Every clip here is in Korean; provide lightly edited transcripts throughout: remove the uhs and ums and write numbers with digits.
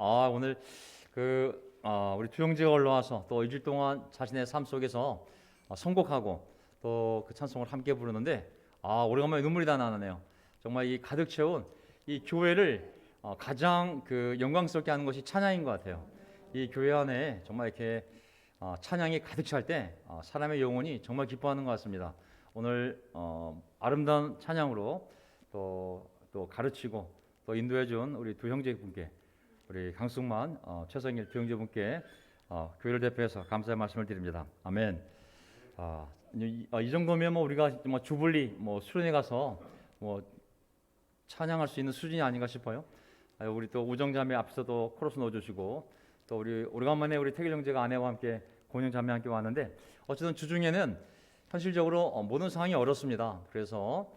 오늘 우리 두 형제가 올라와서 또 일주일 동안 자신의 삶 속에서 선곡하고 또 그 찬송을 함께 부르는데 오래간만에 눈물이 다 나네요. 정말 이 가득 채운 이 교회를 가장 그 영광스럽게 하는 것이 찬양인 것 같아요. 이 교회 안에 정말 이렇게 찬양이 가득 찰 때 사람의 영혼이 정말 기뻐하는 것 같습니다. 오늘 아름다운 찬양으로 또 가르치고 또 인도해준 우리 두 형제분께, 우리 강승만 최성일 두 형제분께 교회를 대표해서 감사의 말씀을 드립니다. 아멘. 이 정도면 우리가 주불리 수련회 가서 찬양할 수 있는 수준이 아닌가 싶어요. 우리 또 우정자매 앞에서도 코러스 넣어주시고, 또 우리 오래간만에 우리 태길 형제가 아내와 함께 공영자매 함께 왔는데, 어쨌든 주중에는 현실적으로 모든 상황이 어렵습니다. 그래서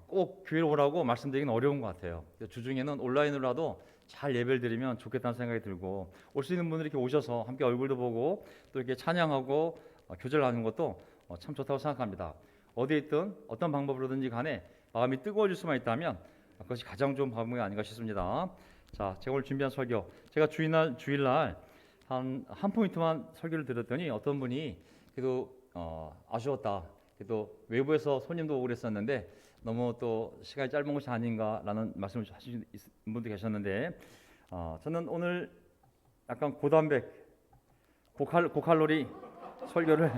꼭 교회로 오라고 말씀드리기는 어려운 것 같아요. 주중에는 온라인으로라도 잘 예배를 드리면 좋겠다는 생각이 들고, 올 수 있는 분들이 이렇게 오셔서 함께 얼굴도 보고 또 이렇게 찬양하고 교제를 하는 것도 참 좋다고 생각합니다. 어디에 있든 어떤 방법으로든지 간에 마음이 뜨거워질 수만 있다면 그것이 가장 좋은 방법이 아닌가 싶습니다. 자, 제가 오늘 준비한 설교, 제가 주일날 한 포인트만 설교를 들었더니 어떤 분이 그래도 아쉬웠다, 그래도 외부에서 손님도 오고 그랬었는데 너무 또 시간이 짧은 것이 아닌가라는 말씀을 하시는 분도 계셨는데, 저는 오늘 약간 고단백, 고칼로리 설교를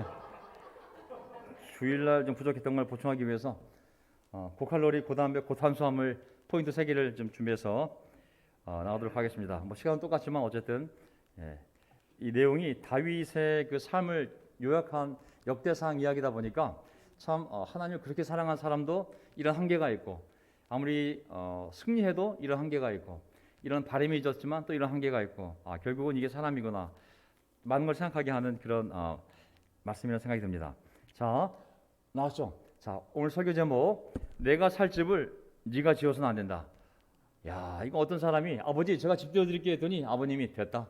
주일날 좀 부족했던 걸 보충하기 위해서 고칼로리, 고단백, 고탄수화물 포인트 3개를 좀 준비해서 나오도록 하겠습니다. 시간은 똑같지만 어쨌든 이 내용이 다윗의 그 삶을 요약한 역대상 이야기다 보니까 참 하나님을 그렇게 사랑한 사람도 이런 한계가 있고, 아무리 승리해도 이런 한계가 있고, 이런 바람이 있었지만 또 이런 한계가 있고, 결국은 이게 사람이구나, 많은 걸 생각하게 하는 그런 말씀이라는 생각이 듭니다. 자, 나왔죠? 자, 오늘 설교 제목, 내가 살 집을 네가 지어서는 안 된다. 야, 이거 어떤 사람이 아버지 제가 집 지어드릴게요 했더니 아버님이 됐다,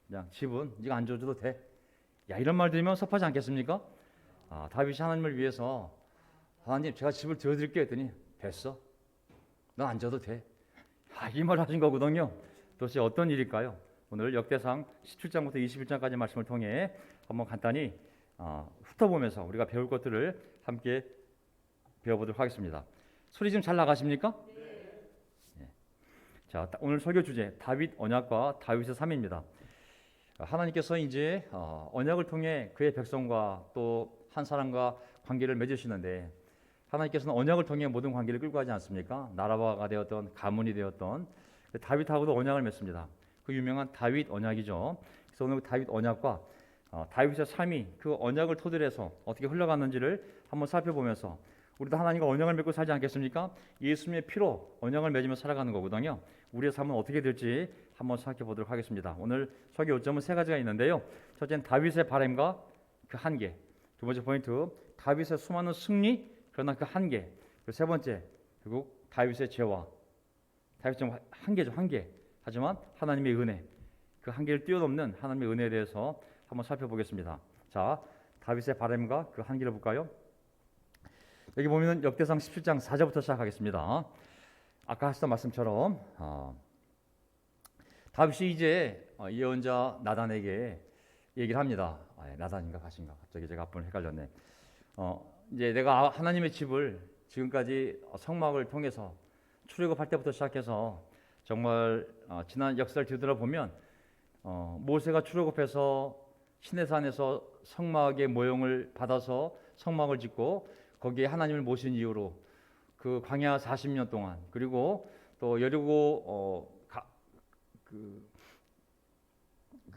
그냥 집은 네가 안 지어줘도 돼. 야, 이런 말 들으면 섭하지 않겠습니까? 다윗이 하나님을 위해서 하나님 제가 집을 지어드릴게요 했더니 됐어, 넌 안 지어도 돼. 이 말 하신 거거든요. 도대체 어떤 일일까요? 오늘 역대상 17장부터 21장까지 말씀을 통해 한번 간단히 훑어보면서 우리가 배울 것들을 함께 배워보도록 하겠습니다. 소리 지금 잘 나가십니까? 네. 자, 오늘 설교 주제 다윗 언약과 다윗의 삶입니다. 하나님께서 이제 언약을 통해 그의 백성과 또 한 사람과 관계를 맺으시는데, 하나님께서는 언약을 통해 모든 관계를 끌고 가지 않습니까? 나라가 되었던, 가문이 되었던 다윗하고도 언약을 맺습니다. 그 유명한 다윗 언약이죠. 그래서 오늘 다윗 언약과 다윗의 삶이 그 언약을 토대로 해서 어떻게 흘러갔는지를 한번 살펴보면서, 우리도 하나님과 언약을 맺고 살지 않겠습니까? 예수님의 피로 언약을 맺으며 살아가는 거거든요. 우리의 삶은 어떻게 될지 한번 생각해 보도록 하겠습니다. 오늘 설교 요점은 3가지가 있는데요. 첫째는 다윗의 바램과 그 한계, 두 번째 포인트 다윗의 수많은 승리 그러나 그 한계, 그리고 세 번째 결국 다윗의 죄와, 다윗의 좀 한계죠, 한계. 하지만 하나님의 은혜, 그 한계를 뛰어넘는 하나님의 은혜에 대해서 한번 살펴보겠습니다. 자, 다윗의 바램과 그 한계를 볼까요? 여기 보면 역대상 17장 4절부터 시작하겠습니다. 아까 하셨던 말씀처럼 다윗이 이제 예언자 나단에게 얘기를 합니다. 나단인가 가신가, 갑자기 제가 앞을 헷갈렸네. 이제 내가 하나님의 집을 지금까지 성막을 통해서 출애굽할 때부터 시작해서 정말 지난 역사를 뒤돌아보면 모세가 출애굽해서 시내산에서 성막의 모형을 받아서 성막을 짓고 거기에 하나님을 모신 이후로 그 광야 40년 동안, 그리고 또 여리고 그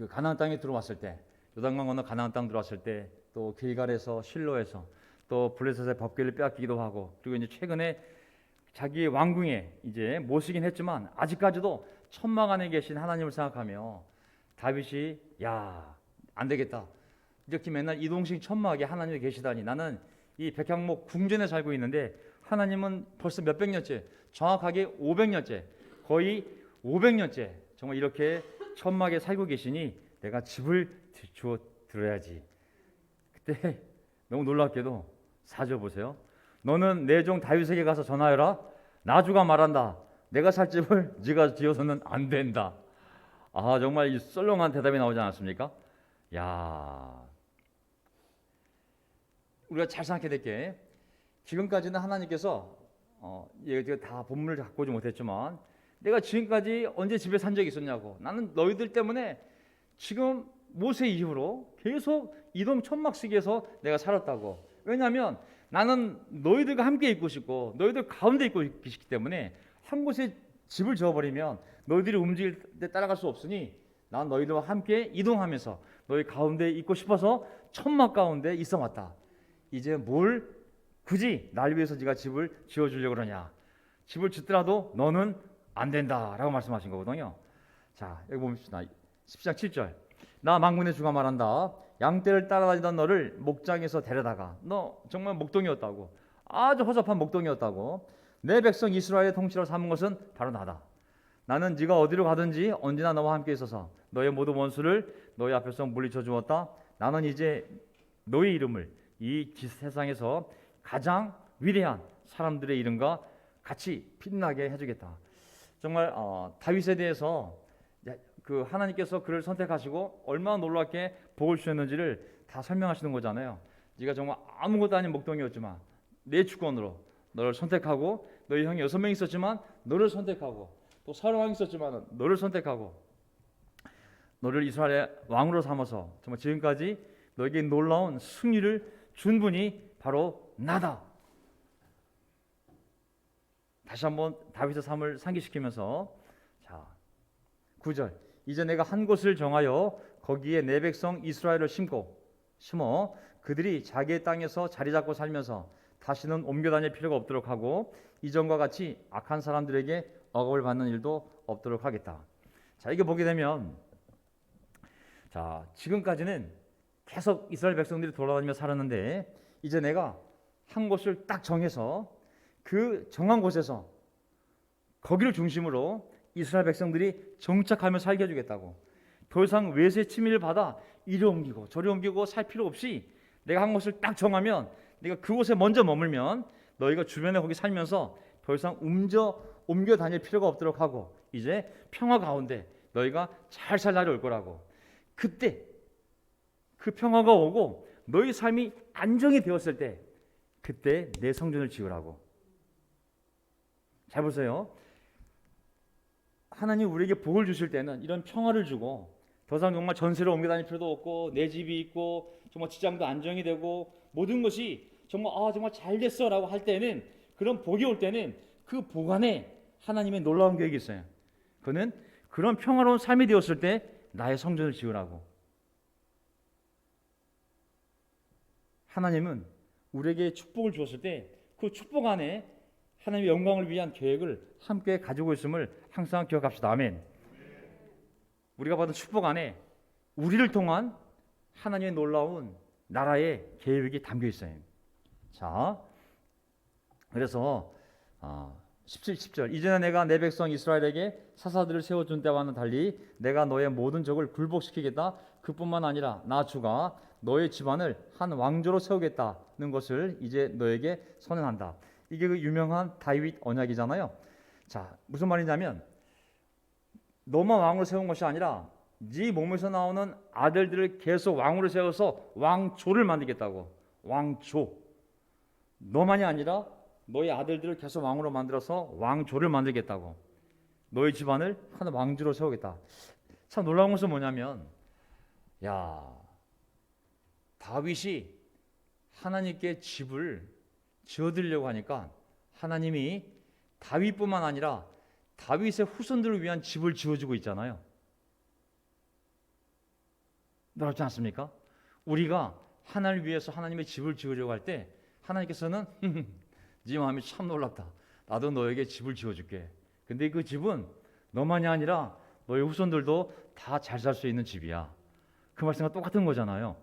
가나안 땅에 들어왔을 때, 요단강 건너 가나안 땅 들어왔을 때, 또 길갈에서 실로에서 또 블레셋의 법궤를 빼앗기기도 하고, 그리고 이제 최근에 자기의 왕궁에 이제 모시긴 했지만 아직까지도 천막 안에 계신 하나님을 생각하며 다윗이 안 되겠다, 이렇게 맨날 이동식 천막에 하나님이 계시다니, 나는 이 백향목 궁전에 살고 있는데 하나님은 벌써 몇백 년째, 정확하게 500년째, 거의 500년째 정말 이렇게 천막에 살고 계시니 내가 집을 주어 들어야지. 그때 너무 놀랍게도 4절 보세요. 너는 내 종 다윗에게 가서 전하여라. 나주가 말한다. 내가 살 집을 네가 지어서는 안 된다. 아, 정말 이 썰렁한 대답이 나오지 않았습니까? 야, 우리가 잘 생각해야 될 게, 지금까지는 하나님께서 이거 다 본문을 갖고 오지 못했지만, 내가 지금까지 언제 집에 산 적이 있었냐고. 나는 너희들 때문에 지금 모세 이후로 계속 이동 천막시기에서 내가 살았다고. 왜냐하면 나는 너희들과 함께 있고 싶고 너희들 가운데 있고 싶기 때문에 한 곳에 집을 지어버리면 너희들이 움직일 때 따라갈 수 없으니 난 너희들과 함께 이동하면서 너희 가운데 있고 싶어서 천막 가운데 있어 왔다. 이제 뭘 굳이 날 위해서 네가 집을 지어주려고 그러냐. 집을 짓더라도 너는 안 된다라고 말씀하신 거거든요. 자, 여기 봅시다. 10장 7절. 나 망군의 주가 말한다. 양떼를 따라다니던 너를 목장에서 데려다가, 너 정말 목동이었다고, 아주 허접한 목동이었다고, 내 백성 이스라엘의 통치로 삼은 것은 바로 나다. 나는 네가 어디로 가든지 언제나 너와 함께 있어서 너의 모든 원수를 너희 앞에서 물리쳐 주었다. 나는 이제 너의 이름을 이 세상에서 가장 위대한 사람들의 이름과 같이 빛나게 해주겠다. 정말 다윗에 대해서 그 하나님께서 그를 선택하시고 얼마나 놀랍게 복을 주셨는지를 다 설명하시는 거잖아요. 네가 정말 아무것도 아닌 목동이었지만 내 주권으로 너를 선택하고, 너희 형이 6명 있었지만 너를 선택하고, 또 사울 왕이 있었지만 너를 선택하고, 너를 이스라엘의 왕으로 삼아서 정말 지금까지 너에게 놀라운 승리를 준 분이 바로 나다. 다시 한번 다윗의 삶을 상기시키면서, 자, 9절. 이제 내가 한 곳을 정하여 거기에 내 백성 이스라엘을 심어 그들이 자기의 땅에서 자리 잡고 살면서 다시는 옮겨 다닐 필요가 없도록 하고, 이전과 같이 악한 사람들에게 억압을 받는 일도 없도록 하겠다. 자, 이게 보게 되면, 자, 지금까지는 계속 이스라엘 백성들이 돌아다니며 살았는데, 이제 내가 한 곳을 딱 정해서 그 정한 곳에서 거기를 중심으로 이스라엘 백성들이 정착하며 살게 해주겠다고. 더 이상 외세 침입을 받아 이리 옮기고 저리 옮기고 살 필요 없이 내가 한 곳을 딱 정하면, 내가 그곳에 먼저 머물면 너희가 주변에 거기 살면서 더 이상 옮겨 다닐 필요가 없도록 하고, 이제 평화 가운데 너희가 잘 살 날이 올 거라고. 그때 그 평화가 오고 너희 삶이 안정이 되었을 때, 그때 내 성전을 지으라고. 잘 보세요. 하나님 우리에게 복을 주실 때는 이런 평화를 주고, 더 이상 정말 전세를 옮겨 다닐 필요도 없고 내 집이 있고 정말 직장도 안정이 되고 모든 것이 정말 정말 잘 됐어라고 할 때는, 그런 복이 올 때는 그 복 안에 하나님의 놀라운 계획이 있어요. 그는 그런 평화로운 삶이 되었을 때 나의 성전을 지으라고. 하나님은 우리에게 축복을 주었을 때 그 축복 안에 하나님의 영광을 위한 계획을 함께 가지고 있음을 항상 기억합시다. 아멘. 우리가 받은 축복 안에 우리를 통한 하나님의 놀라운 나라의 계획이 담겨 있어요. 자, 그래서 17, 10절. 이제는 내가 내 백성 이스라엘에게 사사들을 세워준 때와는 달리 내가 너의 모든 적을 굴복시키겠다. 그뿐만 아니라 나 주가 너의 집안을 한 왕조로 세우겠다는 것을 이제 너에게 선언한다. 이게 그 유명한 다윗 언약이잖아요. 자, 무슨 말이냐면, 너만 왕으로 세운 것이 아니라 네 몸에서 나오는 아들들을 계속 왕으로 세워서 왕조를 만들겠다고. 왕조. 너만이 아니라 너의 아들들을 계속 왕으로 만들어서 왕조를 만들겠다고. 너의 집안을 한 왕조로 세우겠다. 참 놀라운 것은 뭐냐면, 다윗이 하나님께 집을 지어드리려고 하니까 하나님이 다윗뿐만 아니라 다윗의 후손들을 위한 집을 지어주고 있잖아요. 놀랍지 않습니까? 우리가 하나님을 위해서 하나님의 집을 지으려고 할 때 하나님께서는 네 마음이 참 놀랍다. 나도 너에게 집을 지어줄게. 근데 그 집은 너만이 아니라 너의 후손들도 다 잘 살 수 있는 집이야. 그 말씀과 똑같은 거잖아요.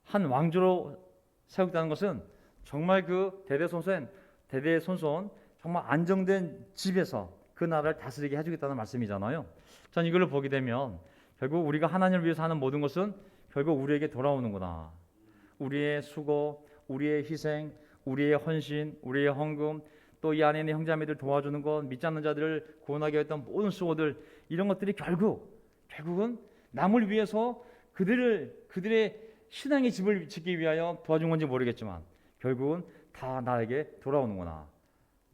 한 왕조로 세우겠다는 것은 정말 그 대대손손 정말 안정된 집에서 그 나라를 다스리게 해주겠다는 말씀이잖아요. 전 이걸 보게 되면 결국 우리가 하나님을 위해서 하는 모든 것은 결국 우리에게 돌아오는구나. 우리의 수고, 우리의 희생, 우리의 헌신, 우리의 헌금, 또 이 안에 있는 형제자매들 도와주는 것, 믿지 않는 자들을 구원하게 했던 모든 수고들, 이런 것들이 결국은 남을 위해서 그들의 신앙의 집을 짓기 위하여 도와준 건지 모르겠지만 결국은 다 나에게 돌아오는구나.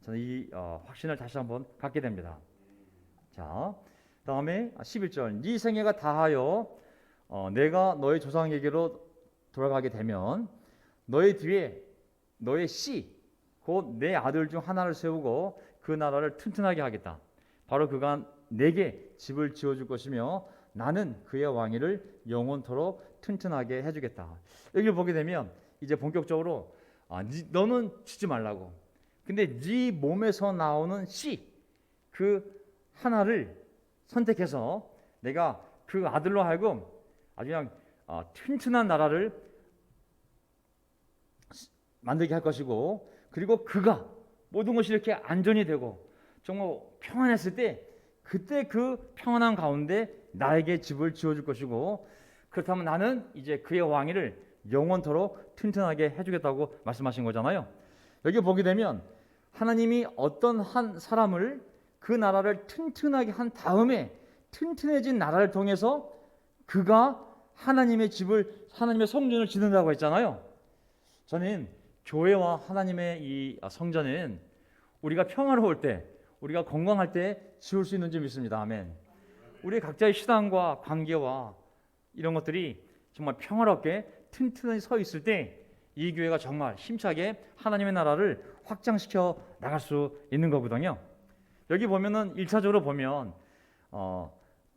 저는 이 확신을 다시 한번 갖게 됩니다. 자, 다음에 11절, 네 생애가 다하여 내가 너의 조상에게로 돌아가게 되면 너의 뒤에 너의 씨 곧 내 아들 중 하나를 세우고 그 나라를 튼튼하게 하겠다. 바로 그가 내게 집을 지어줄 것이며 나는 그의 왕위를 영원토록 튼튼하게 해주겠다. 여기를 보게 되면 이제 본격적으로 너는 짓지 말라고. 근데 네 몸에서 나오는 씨 그 하나를 선택해서 내가 그 아들로 하여금 아주 그냥 튼튼한 나라를 만들게 할 것이고, 그리고 그가 모든 것이 이렇게 안전이 되고 정말 평안했을 때 그때 그 평안한 가운데 나에게 집을 지어줄 것이고, 그렇다면 나는 이제 그의 왕위를 영원토록 튼튼하게 해주겠다고 말씀하신 거잖아요. 여기 보게 되면 하나님이 어떤 한 사람을 그 나라를 튼튼하게 한 다음에 튼튼해진 나라를 통해서 그가 하나님의 집을, 하나님의 성전을 짓는다고 했잖아요. 저는 교회와 하나님의 이 성전은 우리가 평화로울 때, 우리가 건강할 때 지을 수 있는 줄 믿습니다. 아멘. 우리 각자의 신앙과 관계와 이런 것들이 정말 평화롭게 튼튼히 서 있을 때 이 교회가 정말 힘차게 하나님의 나라를 확장시켜 나갈 수 있는 거거든요. 여기 보면은 1차적으로 보면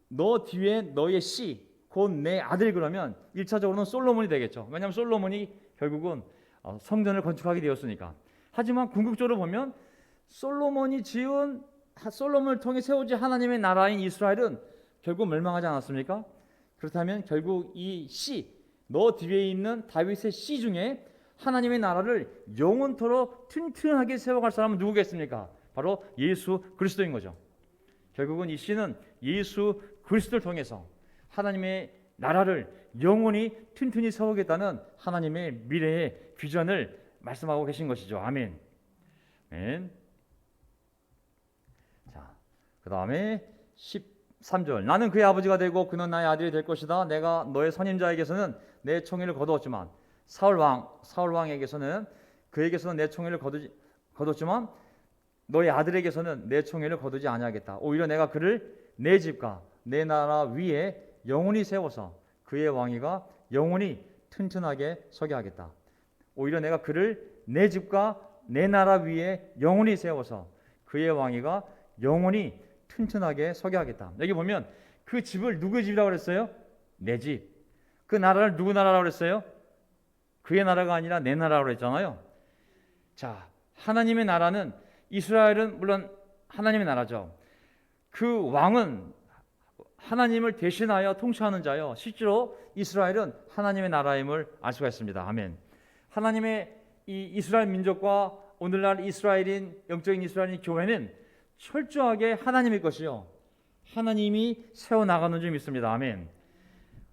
너 뒤에 너의 씨 곧 내 아들, 그러면 1차적으로는 솔로몬이 되겠죠. 왜냐하면 솔로몬이 결국은 성전을 건축하게 되었으니까. 하지만 궁극적으로 보면 솔로몬을 통해 세워진 하나님의 나라인 이스라엘은 결국 멸망하지 않았습니까? 그렇다면 결국 이 씨, 너 뒤에 있는 다윗의 씨 중에 하나님의 나라를 영원토록 튼튼하게 세워갈 사람은 누구겠습니까? 바로 예수 그리스도인 거죠. 결국은 이 씨는 예수 그리스도를 통해서 하나님의 나라를 영원히 튼튼히 세우겠다는 하나님의 미래의 비전을 말씀하고 계신 것이죠. 아멘. 아멘. 자, 그 다음에 13절, 나는 그의 아버지가 되고 그는 나의 아들이 될 것이다. 내가 너의 선임자에게서는 내 총애를 거두었지만 사울 왕에게서는 그에게서는 내 총애를 거뒀지만 너의 아들에게서는 내 총애를 거두지 아니하겠다. 오히려 내가 그를 내 집과 내 나라 위에 영원히 세워서 그의 왕위가 영원히 튼튼하게 서게 하겠다. 오히려 내가 그를 내 집과 내 나라 위에 영원히 세워서 그의 왕위가 영원히 튼튼하게 서게 하겠다. 여기 보면 그 집을 누구의 집이라고 그랬어요? 내 집. 그 나라를 누구 나라라고 그랬어요? 그의 나라가 아니라 내 나라라고 그랬잖아요. 자, 하나님의 나라는, 이스라엘은 물론 하나님의 나라죠. 그 왕은 하나님을 대신하여 통치하는 자요. 실제로 이스라엘은 하나님의 나라임을 알 수가 있습니다. 아멘. 하나님의 이 이스라엘 민족과 오늘날 이스라엘인, 영적인 이스라엘인 교회는 철저하게 하나님의 것이요, 하나님이 세워나가는 줄 믿습니다. 아멘.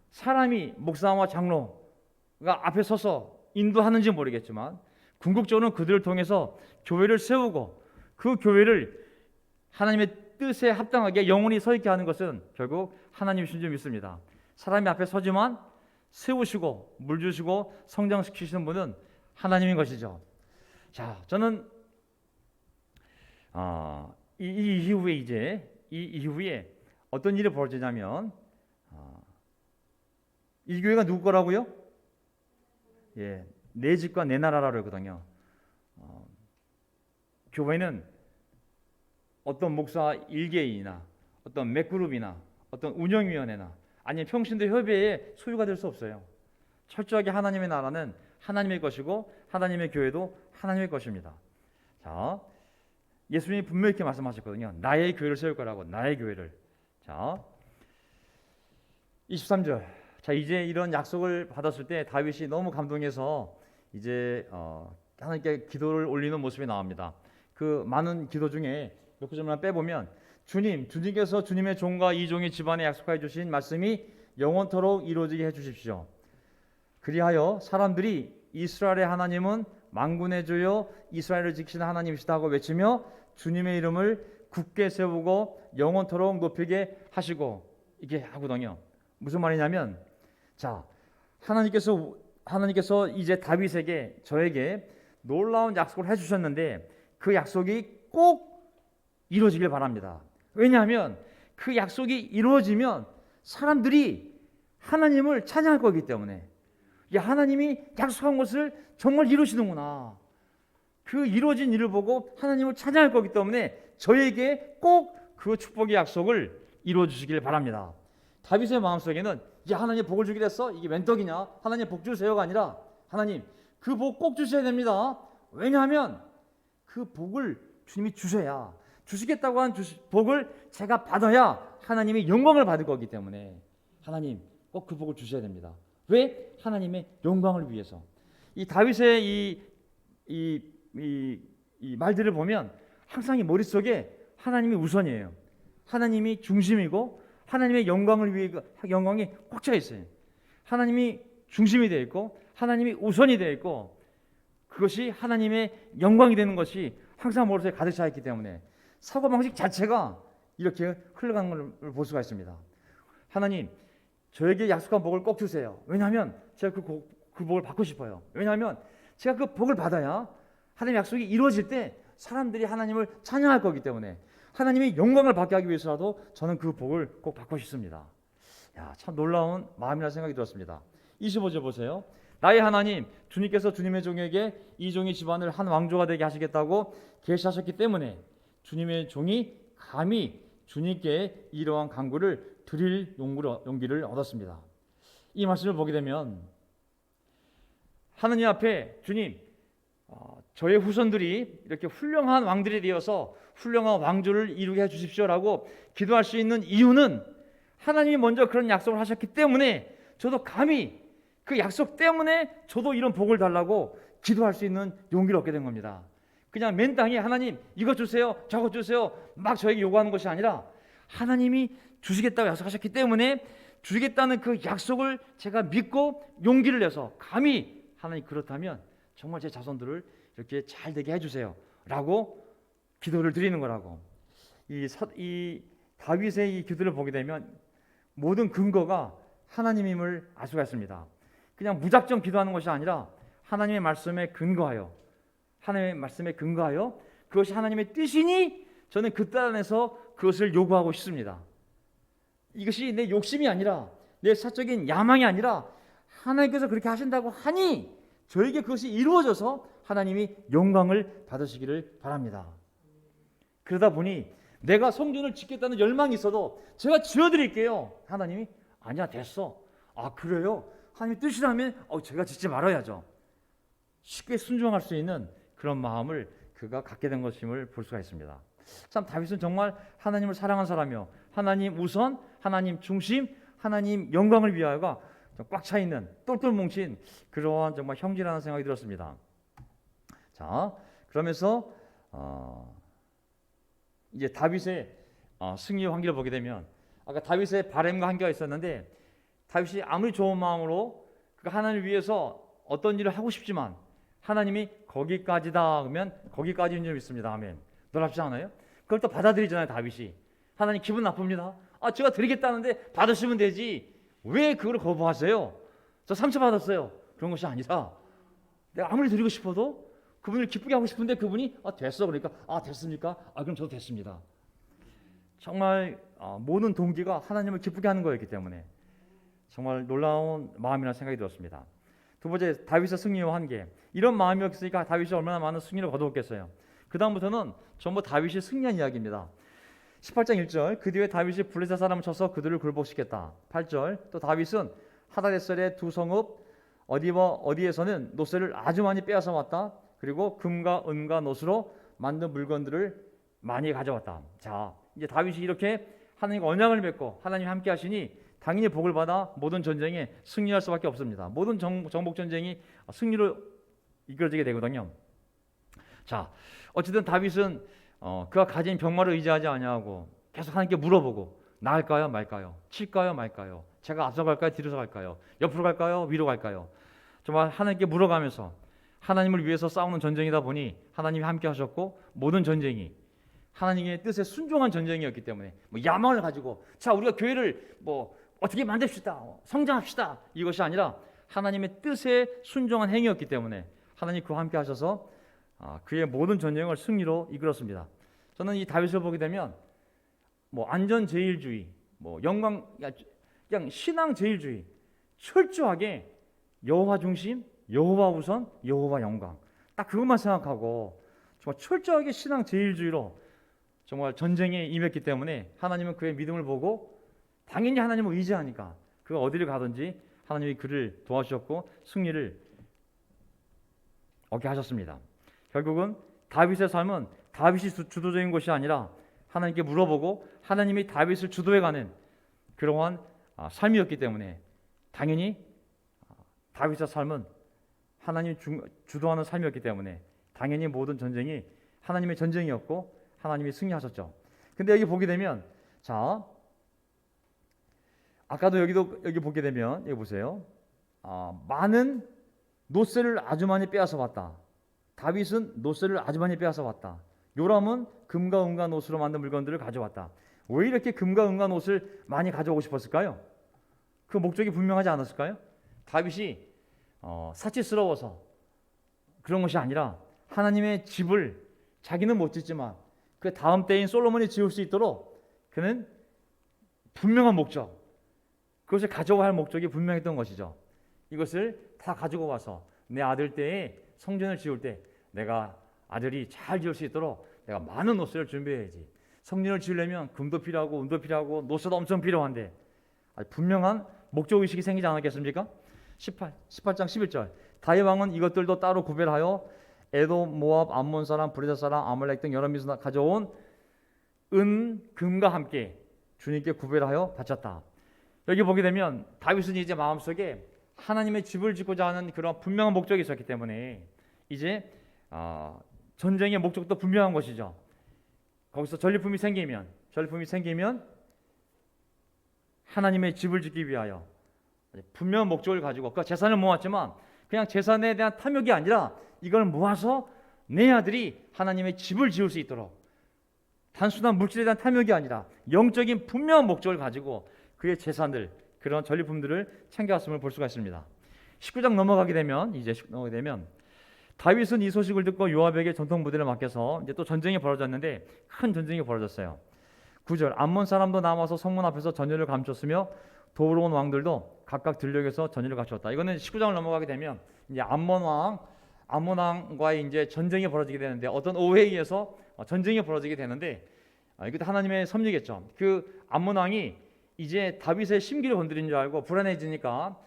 사람이, 목사와 장로가 앞에 서서 인도하는지 모르겠지만 궁극적으로는 그들을 통해서 교회를 세우고 그 교회를 하나님의 뜻에 합당하게 영원히 서 있게 하는 것은 결국 하나님이신 줄 믿습니다. 사람이 앞에 서지만 세우시고 물 주시고 성장시키시는 분은 하나님인 것이죠. 자, 저는 이 이후에 어떤 일이 벌어지냐면, 이 교회가 누구 거라고요? 예, 내 집과 내 나라라고 그러거든요. 교회는 어떤 목사 일개인이나 어떤 맥그룹이나 어떤 운영위원회나 아니면 평신도 협의회의 소유가 될 수 없어요. 철저하게 하나님의 나라는 하나님의 것이고 하나님의 교회도 하나님의 것입니다. 자, 예수님이 분명히 이렇게 말씀하셨거든요. 나의 교회를 세울 거라고, 나의 교회를. 자, 23절. 자, 이제 이런 약속을 받았을 때 다윗이 너무 감동해서 이제 하나님께 기도를 올리는 모습이 나옵니다. 그 많은 기도 중에 몇 구절만 빼보면, 주님께서 주님의 종과 이 종의 집안에 약속하여 주신 말씀이 영원토록 이루어지게 해주십시오. 그리하여 사람들이 이스라엘의 하나님은 만군의 주여 이스라엘을 지키시는 하나님이시다 하고 외치며 주님의 이름을 굳게 세우고 영원토록 높이게 하시고 이게 하거든요. 무슨 말이냐면 자 하나님께서 이제 다윗에게 저에게 놀라운 약속을 해주셨는데 그 약속이 꼭 이루어지길 바랍니다. 왜냐하면 그 약속이 이루어지면 사람들이 하나님을 찬양할 거기 때문에 하나님이 약속한 것을 정말 이루시는구나. 그 이루어진 일을 보고 하나님을 찬양할 거기 때문에 저에게 꼭 그 축복의 약속을 이루어 주시길 바랍니다. 다윗의 마음속에는 하나님 복을 주기로 했어? 이게 웬 떡이냐? 하나님 복 주세요가 아니라 하나님 그 복 꼭 주셔야 됩니다. 왜냐하면 그 복을 주님이 주셔야 주시겠다고 한 복을 제가 받아야 하나님이 영광을 받을 거기 때문에 하나님 꼭 그 복을 주셔야 됩니다. 왜? 하나님의 영광을 위해서. 이 다윗의 이 말들을 보면 항상 이 머릿속에 하나님이 우선이에요. 하나님이 중심이고 하나님의 영광을 위해 영광이 꽉 차 있어요. 하나님이 중심이 되어 있고 하나님이 우선이 되어 있고 그것이 하나님의 영광이 되는 것이 항상 머릿속에 가득 차 있기 때문에 사고방식 자체가 이렇게 흘러가는 걸 볼 수가 있습니다. 하나님 저에게 약속한 복을 꼭 주세요. 왜냐하면 제가 그 복을 받고 싶어요. 왜냐하면 제가 그 복을 받아야 하나님의 약속이 이루어질 때 사람들이 하나님을 찬양할 거기 때문에 하나님의 영광을 받게 하기 위해서라도 저는 그 복을 꼭 받고 싶습니다. 참 놀라운 마음이라 생각이 들었습니다. 25절 보세요. 나의 하나님 주님께서 주님의 종에게 이 종의 집안을 한 왕조가 되게 하시겠다고 계시하셨기 때문에 주님의 종이 감히 주님께 이러한 간구를 드릴 용기를 얻었습니다. 이 말씀을 보게 되면 하나님 앞에 주님 저의 후손들이 이렇게 훌륭한 왕들이 되어서 훌륭한 왕조를 이루게 해주십시오라고 기도할 수 있는 이유는 하나님이 먼저 그런 약속을 하셨기 때문에 저도 감히 그 약속 때문에 저도 이런 복을 달라고 기도할 수 있는 용기를 얻게 된 겁니다. 그냥 맨땅에 하나님 이것 주세요 저것 주세요 막 저에게 요구하는 것이 아니라 하나님이 주시겠다고 약속하셨기 때문에 주시겠다는 그 약속을 제가 믿고 용기를 내서 감히 하나님 그렇다면 정말 제 자손들을 이렇게 잘 되게 해주세요 라고 기도를 드리는 거라고. 이 다윗의 이 기도를 보게 되면 모든 근거가 하나님임을 알 수가 있습니다. 그냥 무작정 기도하는 것이 아니라 하나님의 말씀에 근거하여 그것이 하나님의 뜻이니 저는 그 뜻 안에서 그것을 요구하고 싶습니다. 이것이 내 욕심이 아니라 내 사적인 야망이 아니라 하나님께서 그렇게 하신다고 하니 저에게 그것이 이루어져서 하나님이 영광을 받으시기를 바랍니다. 그러다 보니 내가 성전을 짓겠다는 열망이 있어도 제가 지어드릴게요. 하나님이 아니야 됐어. 아 그래요? 하나님의 뜻이라면 제가 짓지 말아야죠. 쉽게 순종할 수 있는 그런 마음을 그가 갖게 된 것임을 볼 수가 있습니다. 참 다윗은 정말 하나님을 사랑한 사람이요 하나님 우선, 하나님 중심, 하나님 영광을 위하여가 꽉 차 있는 똘똘 뭉친 그러한 정말 형제라는 생각이 들었습니다. 자 그러면서 이제 다윗의 승리의 환기를 보게 되면 아까 다윗의 바램과 한계가 있었는데 다윗이 아무리 좋은 마음으로 하나님을 위해서 어떤 일을 하고 싶지만 하나님이 거기까지다 그러면 거기까지인 줄 믿습니다. 아멘. 놀랍지 않아요? 그걸 또 받아들이잖아요. 다윗이 하나님 기분 나쁩니다. 제가 드리겠다는데 받으시면 되지 왜 그걸 거부하세요? 저 상처받았어요. 그런 것이 아니라 내가 아무리 드리고 싶어도 그분을 기쁘게 하고 싶은데 그분이 됐어 그러니까 됐습니까? 그럼 저도 됐습니다. 정말 모든 동기가 하나님을 기쁘게 하는 거였기 때문에 정말 놀라운 마음이라는 생각이 들었습니다. 두 번째 다윗의 승리와 한계. 이런 마음이었으니까 다윗이 얼마나 많은 승리를 거두었겠어요. 그 다음부터는 전부 다윗이 승리한 이야기입니다. 18장 1절 그 뒤에 다윗이 블레셋 사람을 쳐서 그들을 굴복시켰다. 8절 또 다윗은 하다데셀의 두 성읍 어디에서는 노새를 아주 많이 빼앗아 왔다. 그리고 금과 은과 노스로 만든 물건들을 많이 가져왔다. 자 이제 다윗이 이렇게 하나님과 언약을 맺고 하나님 함께 하시니 당연히 복을 받아 모든 전쟁에 승리할 수밖에 없습니다. 모든 정복 전쟁이 승리로 이끌어지게 되거든요. 자 어쨌든 다윗은 그가 가진 병마를 의지하지 아니하고 계속 하나님께 물어보고 나갈까요 말까요? 칠까요 말까요? 제가 앞서 갈까요? 뒤로 갈까요? 옆으로 갈까요? 위로 갈까요? 정말 하나님께 물어가면서 하나님을 위해서 싸우는 전쟁이다 보니 하나님이 함께 하셨고, 모든 전쟁이 하나님의 뜻에 순종한 전쟁이었기 때문에 뭐 야망을 가지고 자 우리가 교회를 뭐 어떻게 만듭시다, 성장합시다, 이것이 아니라 하나님의 뜻에 순종한 행위였기 때문에 하나님 그와 함께 하셔서 그의 모든 전쟁을 승리로 이끌었습니다. 저는 이 다윗을 보게 되면 뭐 안전 제일주의, 뭐 영광, 그냥 신앙 제일주의, 철저하게 여호와 중심, 여호와 우선, 여호와 영광, 딱 그것만 생각하고 정말 철저하게 신앙 제일주의로 정말 전쟁에 임했기 때문에 하나님은 그의 믿음을 보고 당연히 하나님을 의지하니까 그가 어디를 가든지 하나님이 그를 도와주셨고 승리를 얻게 하셨습니다. 결국은 다윗의 삶은 다윗이 주도적인 것이 아니라 하나님께 물어보고 하나님이 다윗을 주도해가는 그러한 삶이었기 때문에 당연히 다윗의 삶은 하나님이 주도하는 삶이었기 때문에 당연히 모든 전쟁이 하나님의 전쟁이었고 하나님이 승리하셨죠. 근데 여기 보게 되면 자 아까도 여기 보게 되면 여기 보세요. 많은 노새를 아주 많이 빼앗아 왔다. 다윗은 노새를 아주 많이 빼앗아 왔다. 요람은 금과 은과 노스로 만든 물건들을 가져왔다. 왜 이렇게 금과 은과 노스를 많이 가져오고 싶었을까요? 그 목적이 분명하지 않았을까요? 다윗이 사치스러워서 그런 것이 아니라 하나님의 집을 자기는 못 짓지만 그 다음 때인 솔로몬이 지을 수 있도록 그는 분명한 목적, 그것을 가져와야 할 목적이 분명했던 것이죠. 이것을 다 가지고 와서 내 아들 때에 성전을 지을 때 내가 아들이 잘 지을 수 있도록 내가 많은 노새를 준비해야지. 성전을 지으려면 금도 필요하고 은도 필요하고 노새도 엄청 필요한데 분명한 목적의식이 생기지 않았겠습니까? 18장 11절 다윗 왕은 이것들도 따로 구별하여 에돔, 모압, 암몬 사람, 브레자 사람, 아말렉 등 여러 민에서 가져온 은, 금과 함께 주님께 구별하여 바쳤다. 여기 보게 되면 다윗은 이제 마음속에 하나님의 집을 짓고자 하는 그런 분명한 목적이 있었기 때문에 이제 전쟁의 목적도 분명한 것이죠. 거기서 전리품이 생기면 하나님의 집을 짓기 위하여 분명한 목적을 가지고 그 재산을 모았지만 그냥 재산에 대한 탐욕이 아니라 이걸 모아서 내 아들이 하나님의 집을 지을 수 있도록 단순한 물질에 대한 탐욕이 아니라 영적인 분명한 목적을 가지고 그의 재산들, 그런 전리품들을 챙겨왔음을 볼 수가 있습니다. 19장 넘어가게 되면 다윗은 이 소식을 듣고 요압에게 전통 부대를 맡겨서 이제 또 전쟁이 벌어졌는데 큰 전쟁이 벌어졌어요. 9절 암몬 사람도 남아서 성문 앞에서 전열을 감췄으며 도우러 온 왕들도 각각 들녘에서 전열을 갖추었다. 이거는 19장을 넘어가게 되면 이제 암몬 왕과의 이제 전쟁이 벌어지게 되는데 어떤 오해에 의해서 전쟁이 벌어지게 되는데 이것도 하나님의 섭리겠죠. 그 암몬 왕이 이제 다윗의 심기를 건드린 줄 알고 불안해지니까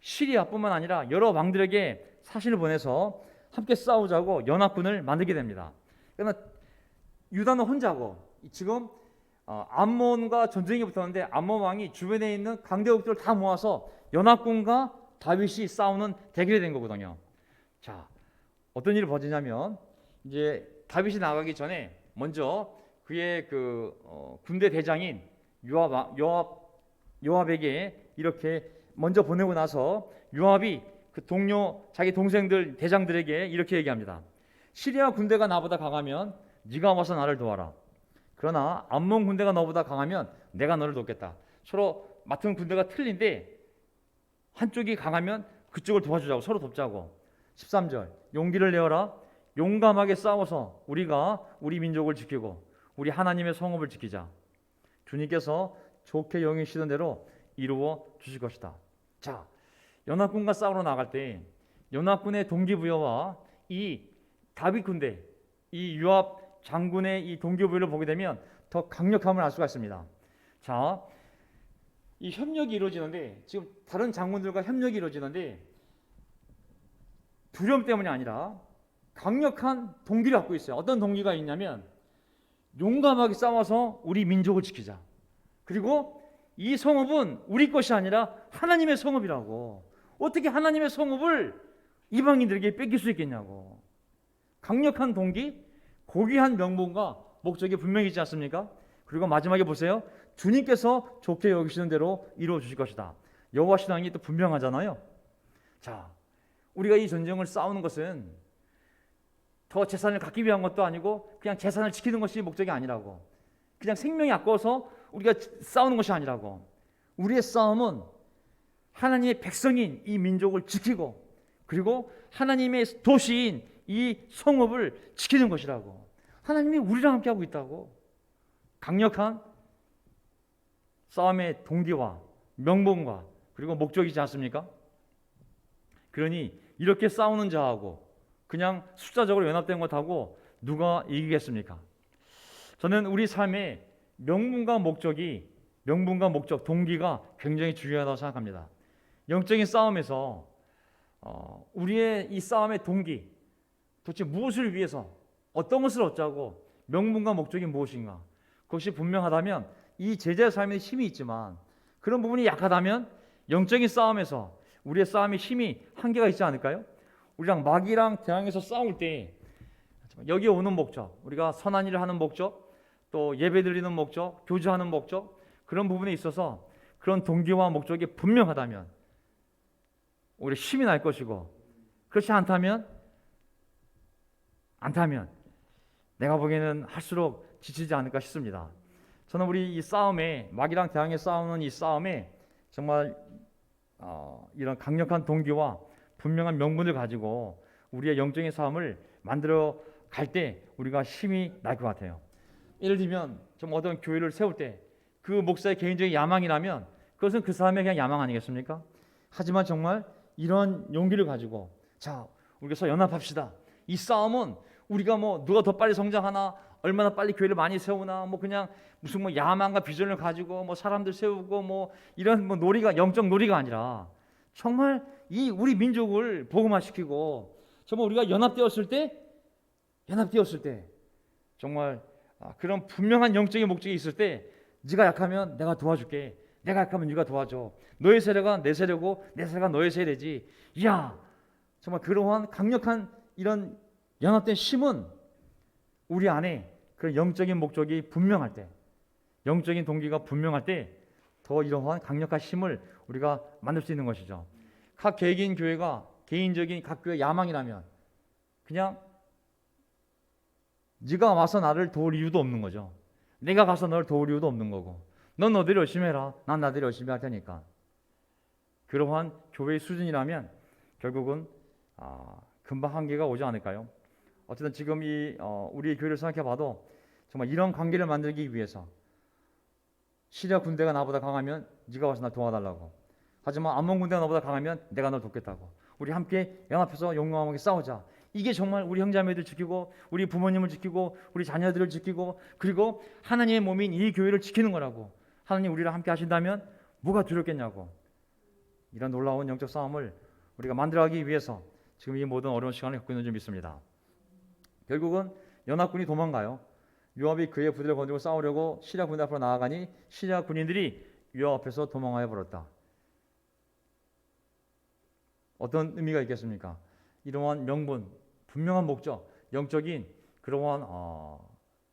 시리아뿐만 아니라 여러 왕들에게 사신을 보내서 함께 싸우자고 연합군을 만들게 됩니다. 그러나 유다는 혼자고 지금 암몬과 전쟁이 붙었는데 암몬 왕이 주변에 있는 강대국들을 다 모아서 연합군과 다윗이 싸우는 대결이 된 거거든요. 자, 어떤 일이 벌어지냐면 이제 다윗이 나가기 전에 먼저 그의 군대 대장인 요압에게 이렇게 먼저 보내고 나서 요압이 그 동료 자기 동생들 대장들에게 이렇게 얘기합니다. 시리아 군대가 나보다 강하면 네가 와서 나를 도와라. 그러나 암몬 군대가 너보다 강하면 내가 너를 돕겠다. 서로 맡은 군대가 틀린데 한쪽이 강하면 그쪽을 도와주자고, 서로 돕자고. 13절 용기를 내어라. 용감하게 싸워서 우리가 우리 민족을 지키고 우리 하나님의 성읍을 지키자. 주님께서 좋게 여기시던 대로 이루어 주실 것이다. 자, 연합군과 싸우러 나갈 때 연합군의 동기부여와 이 다윗 군대, 이 요압 장군의 이 동기부여를 보게 되면 더 강력함을 알 수가 있습니다. 자, 이 협력이 이루어지는데 지금 다른 장군들과 협력이 이루어지는데 두려움 때문이 아니라 강력한 동기를 갖고 있어요. 어떤 동기가 있냐면 용감하게 싸워서 우리 민족을 지키자. 그리고 이 성읍은 우리 것이 아니라 하나님의 성읍이라고. 어떻게 하나님의 성읍을 이방인들에게 뺏길 수 있겠냐고. 강력한 동기, 고귀한 명분과 목적이 분명히 있지 않습니까? 그리고 마지막에 보세요. 주님께서 좋게 여기시는 대로 이루어 주실 것이다. 여호와 신앙이 또 분명하잖아요. 자, 우리가 이 전쟁을 싸우는 것은 더 재산을 갖기 위한 것도 아니고 그냥 재산을 지키는 것이 목적이 아니라고. 그냥 생명이 아까워서 우리가 싸우는 것이 아니라고. 우리의 싸움은 하나님의 백성인 이 민족을 지키고 그리고 하나님의 도시인 이 성읍을 지키는 것이라고. 하나님이 우리랑 함께하고 있다고. 강력한 싸움의 동기와 명분과 그리고 목적이지 않습니까? 그러니 이렇게 싸우는 자하고 그냥 숫자적으로 연합된 것하고 누가 이기겠습니까? 저는 우리 삶의 명분과 목적, 동기가 굉장히 중요하다고 생각합니다. 영적인 싸움에서 우리의 이 싸움의 동기, 도대체 무엇을 위해서, 어떤 것을 얻자고, 명분과 목적이 무엇인가? 그것이 분명하다면 이 제자의 삶에 힘이 있지만 그런 부분이 약하다면 영적인 싸움에서 우리의 싸움의 힘이 한계가 있지 않을까요? 우리랑 마귀랑 대항해서 싸울 때 여기에 오는 목적, 우리가 선한 일을 하는 목적, 또 예배 드리는 목적, 교제하는 목적, 그런 부분에 있어서 그런 동기와 목적이 분명하다면 오히려 힘이 날 것이고, 그렇지 않다면 내가 보기에는 할수록 지치지 않을까 싶습니다. 저는 우리 이 싸움에, 마귀랑 대항해 싸우는 이 싸움에 정말 이런 강력한 동기와 분명한 명분을 가지고 우리의 영적인 싸움을 만들어 갈 때 우리가 힘이 날 것 같아요. 예를 들면 좀 어떤 교회를 세울 때 그 목사의 개인적인 야망이라면 그것은 그 사람의 그냥 야망 아니겠습니까? 하지만 정말 이런 용기를 가지고 자, 우리가 연합합시다. 이 싸움은 우리가 뭐 누가 더 빨리 성장하나, 얼마나 빨리 교회를 많이 세우나, 뭐 그냥 무슨 뭐 야망과 비전을 가지고 뭐 사람들 세우고 뭐 이런 뭐 놀이가, 영적 놀이가 아니라 정말 이 우리 민족을 복음화시키고 정말 우리가 연합되었을 때 정말 그런 분명한 영적인 목적이 있을 때 네가 약하면 내가 도와줄게, 내가 약하면 네가 도와줘, 너의 세력은 내 세력이고 내 세력은 너의 세력이지. 이야, 정말 그러한 강력한 이런 연합된 힘은 우리 안에 그런 영적인 목적이 분명할 때, 영적인 동기가 분명할 때 더 이러한 강력한 힘을 우리가 만들 수 있는 것이죠. 각 개개인 교회가 개인적인 각 교회 야망이라면 그냥 네가 와서 나를 도울 이유도 없는 거죠. 내가 가서 너를 도울 이유도 없는 거고, 넌 너대로 열심히 해라, 난 나대로 열심히 할 테니까. 그러한 교회의 수준이라면 결국은 금방 한계가 오지 않을까요? 어쨌든 지금 이 우리의 교회를 생각해봐도 정말 이런 관계를 만들기 위해서 시리아 군대가 나보다 강하면 네가 와서 나 도와달라고, 하지만 암몬 군대가 나보다 강하면 내가 널 돕겠다고, 우리 함께 연합해서 용감하게 싸우자. 이게 정말 우리 형제자매들 지키고 우리 부모님을 지키고 우리 자녀들을 지키고 그리고 하나님의 몸인 이 교회를 지키는 거라고. 하나님 우리랑 함께 하신다면 뭐가 두렵겠냐고. 이런 놀라운 영적 싸움을 우리가 만들어가기 위해서 지금 이 모든 어려운 시간을 겪고 있는 줄 믿습니다. 결국은 연합군이 도망가요. 요압이 그의 부대를 건들고 싸우려고 시리아 군대 앞으로 나아가니 시리아 군인들이 요압 앞에서 도망하여 버렸다. 어떤 의미가 있겠습니까? 이러한 명분, 분명한 목적, 영적인 그러한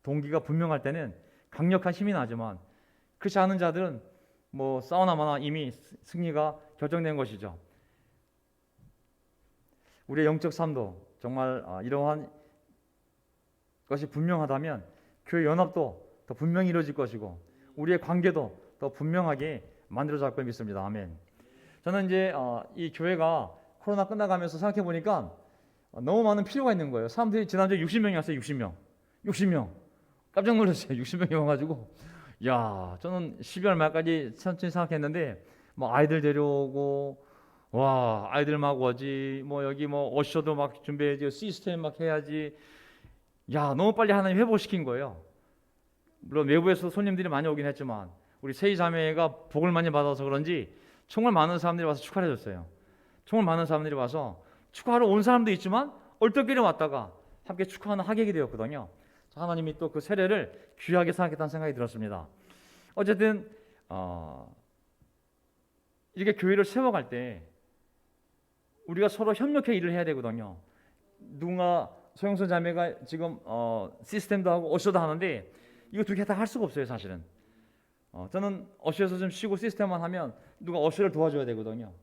동기가 분명할 때는 강력한 힘이 나지만 그렇지 않은 자들은 뭐 싸우나 마나 이미 승리가 결정된 것이죠. 우리의 영적 삶도 정말 이러한 것이 분명하다면 교회 연합도 더 분명히 이루어질 것이고 우리의 관계도 더 분명하게 만들어질 걸 믿습니다. 아멘. 저는 이제 이 교회가 코로나 끝나가면서 생각해 보니까 너무 많은 필요가 있는 거예요. 사람들이 지난주에 60명이 왔어요. 60명. 깜짝 놀랐어요. 60명이 와가지고 야, 저는 12월 말까지 천천히 생각했는데 뭐 아이들 데려오고 와, 아이들 막 오지, 뭐 여기 뭐 어셔도 막 준비해야지, 시스템 막 해야지. 야, 너무 빨리 하나님 회복시킨 거예요. 물론 외부에서 손님들이 많이 오긴 했지만 우리 세이 자매가 복을 많이 받아서 그런지 정말 많은 사람들이 와서 축하를 해줬어요. 정말 많은 사람들이 와서 축하하러 온 사람도 있지만 얼떨결에 왔다가 함께 축하하는 하객이 되었거든요. 하나님이 또 그 세례를 귀하게 생각했다는 생각이 들었습니다. 어쨌든 이렇게 교회를 세워갈 때 우리가 서로 협력해 일을 해야 되거든요. 누군가 소영선 자매가 지금 시스템도 하고 어셔도 하는데 이거 두 개 다 할 수가 없어요, 사실은. 저는 어셔에서 좀 쉬고 시스템만 하면 누가 어셔를 도와줘야 되거든요.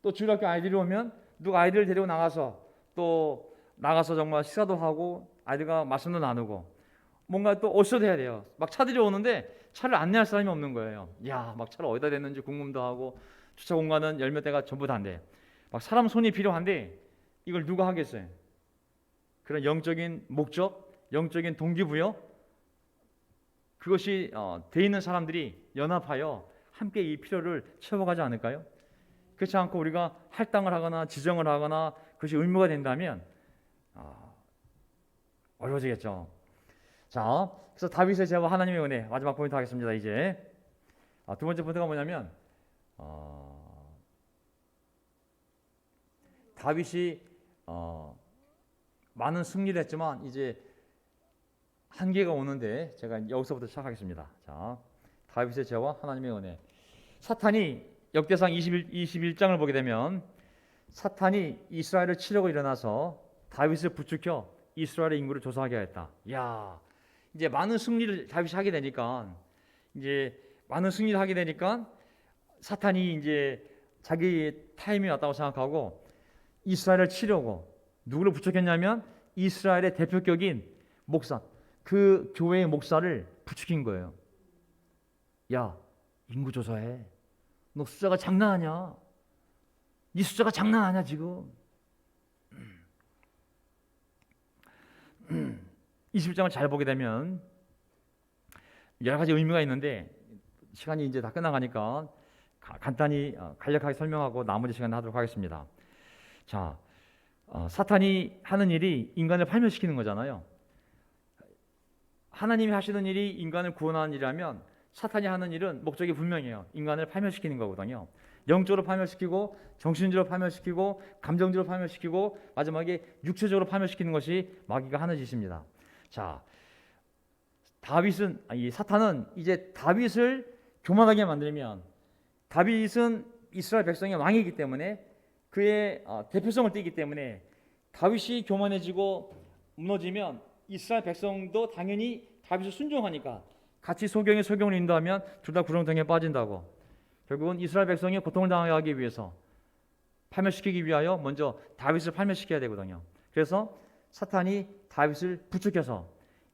또 주일학교 아이들이 오면 누가 아이들을 데리고 나가서 또 나가서 정말 식사도 하고 아이들과 말씀도 나누고 뭔가 또 어셔도 해야 돼요. 막 차들이 오는데 차를 안내할 사람이 없는 거예요. 야, 막 차를 어디다 댔는지 궁금도 하고 주차 공간은 열몇 대가 전부 다인데 막 사람 손이 필요한데 이걸 누가 하겠어요? 그런 영적인 목적, 영적인 동기부여 그것이 돼 있는 사람들이 연합하여 함께 이 필요를 채워가지 않을까요? 그렇지 않고 우리가 할당을 하거나 지정을 하거나 그것이 의무가 된다면 어려워지겠죠. 자, 그래서 다윗의 제와 하나님의 은혜 마지막 포인트 하겠습니다. 이제 두 번째 포인트가 뭐냐면 다윗이 많은 승리를 했지만 이제 한계가 오는데 제가 여기서부터 시작하겠습니다. 자, 다윗의 제와 하나님의 은혜. 사탄이 역대상 21장을 보게 되면 사탄이 이스라엘을 치려고 일어나서 다윗을 부추겨 이스라엘의 인구를 조사하게 했다. 야, 이제 많은 승리를 다윗이 하게 되니까 사탄이 이제 자기 타임이 왔다고 생각하고 이스라엘을 치려고 누구를 부추겼냐면 이스라엘의 대표격인 목사, 그 교회의 목사를 부추긴 거예요. 야, 인구 조사해. 너 숫자가 장난하냐? 네 숫자가 장난하냐 지금? 21장을 잘 보게 되면 여러 가지 의미가 있는데 시간이 이제 다 끝나가니까 간단히 간략하게 설명하고 나머지 시간에 하도록 하겠습니다. 자, 사탄이 하는 일이 인간을 파멸시키는 거잖아요. 하나님이 하시는 일이 인간을 구원하는 일이라면 사탄이 하는 일은 목적이 분명해요. 인간을 파멸시키는 거거든요. 영적으로 파멸시키고 정신적으로 파멸시키고 감정적으로 파멸시키고 마지막에 육체적으로 파멸시키는 것이 마귀가 하는 짓입니다. 자, 사탄은 이제 다윗을 교만하게 만들면 다윗은 이스라엘 백성의 왕이기 때문에 그의 대표성을 띠기 때문에 다윗이 교만해지고 무너지면 이스라엘 백성도 당연히 다윗을 순종하니까 같이 소경을 인도하면 둘 다 구렁텅이에 빠진다고. 결국은 이스라엘 백성이 고통을 당하게 하기 위해서 파멸시키기 위하여 먼저 다윗을 파멸시켜야 되거든요. 그래서 사탄이 다윗을 부추겨서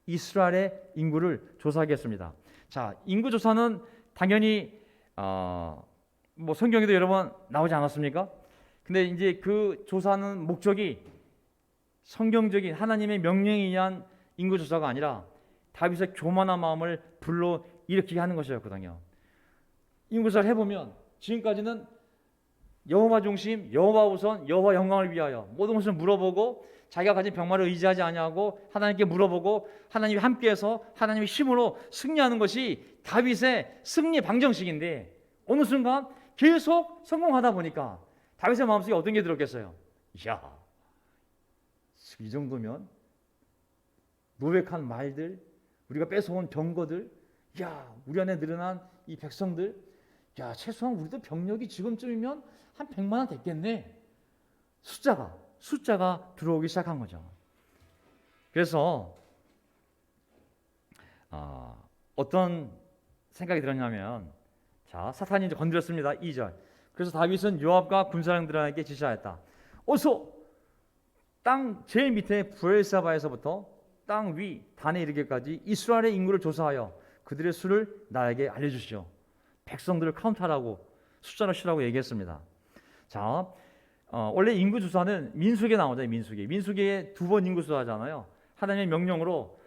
이스라엘의 인구를 조사하겠습니다. 자, 인구 조사는 당연히 뭐 성경에도 여러 번 나오지 않았습니까? 근데 이제 그 조사하는 목적이 성경적인 하나님의 명령에 의한 인구 조사가 아니라 다윗의 교만한 마음을 불러 일으키게 하는 것이었거든요. 인구조사를 해보면 지금까지는 여호와 중심, 여호와 우선, 여호와 영광을 위하여 모든 것을 물어보고 자기가 가진 병마를 의지하지 아니하고 하나님께 물어보고 하나님이 함께해서 하나님의 힘으로 승리하는 것이 다윗의 승리 방정식인데 어느 순간 계속 성공하다 보니까 다윗의 마음속에 어떤 게 들었겠어요? 야, 이 정도면 노획한 말들, 우리가 뺏어온 병거들, 야, 우리 안에 늘어난 이 백성들, 야, 최소한 우리도 병력이 지금쯤이면 한 100만 됐겠네. 숫자가 들어오기 시작한 거죠. 그래서 어떤 생각이 들었냐면, 자, 사탄이 이제 건드렸습니다. 2절. 그래서 다윗은 요압과 군사령들에게 지시하였다. 어서 땅 제일 밑에 브엘사바에서부터 땅 위 단에 이르기까지 이스라엘의 인구를 조사하여 그들의 수를 나에게 알려주시오. 백성들을 카운트하라고 숫자로 치라고 얘기했습니다. 자, 원래 인구 조사는 민수기에 나오잖아요. 민수기에 2번 인구 조사하잖아요. 하나님의 명령으로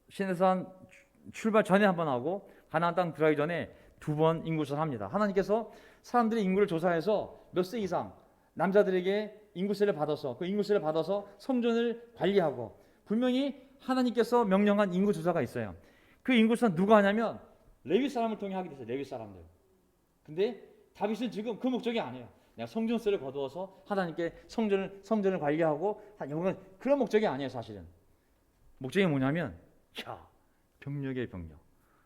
시내산 출발 전에 한 번 하고 가나안 땅 들어가기 전에 2번 인구 조사합니다. 하나님께서 사람들의 인구를 조사해서 몇 세 이상 남자들에게 인구세를 받아서 그 인구세를 받아서 성전을 관리하고 분명히 하나님께서 명령한 인구 조사가 있어요. 그 인구 조사는 누가 하냐면 레위 사람을 통해 하게 됐어요. 레위 사람들. 근데 다윗은 지금 그 목적이 아니에요. 내가 성전세를 거두어서 하나님께 성전을 관리하고 그런 목적이 아니에요. 사실은 목적이 뭐냐면 병력의 병력.